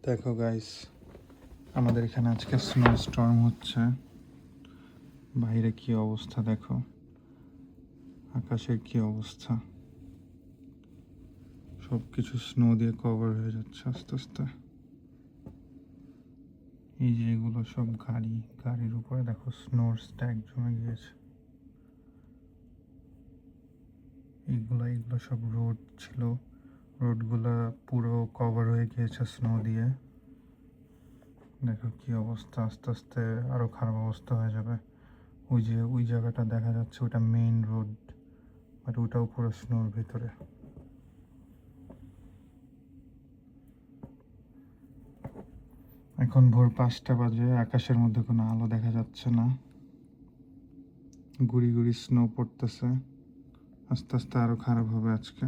দেখো গাইস, আমাদের এখানে আজকে স্নো স্টর্ম হচ্ছে। বাইরে কি অবস্থা দেখো, আকাশের কি অবস্থা, সব কিছু স্নো দিয়ে কভার হয়ে যাচ্ছে আস্তে আস্তে। এই যে এগুলো সব গাড়ির উপরে দেখো স্নোর স্ট্যাক জমে গিয়েছে। এইগুলো সব রোড ছিল, রোডগুলো পুরো কভার হয়ে গিয়েছে স্নো দিয়ে। দেখো কি অবস্থা, আস্তে আস্তে আরো খারাপ অবস্থা হয়ে যাবে। ওই জায়গাটা দেখা যাচ্ছে, ওটা মেইন রোড, আর ওটাও পুরো স্নোর ভিতরে। এখন ভোর 5টা বাজে, আকাশের মধ্যে কোনো আলো দেখা যাচ্ছে না, গুড়ি গুড়ি স্নো পড়তেছে। আস্তে আস্তে আরো খারাপ হবে আজকে।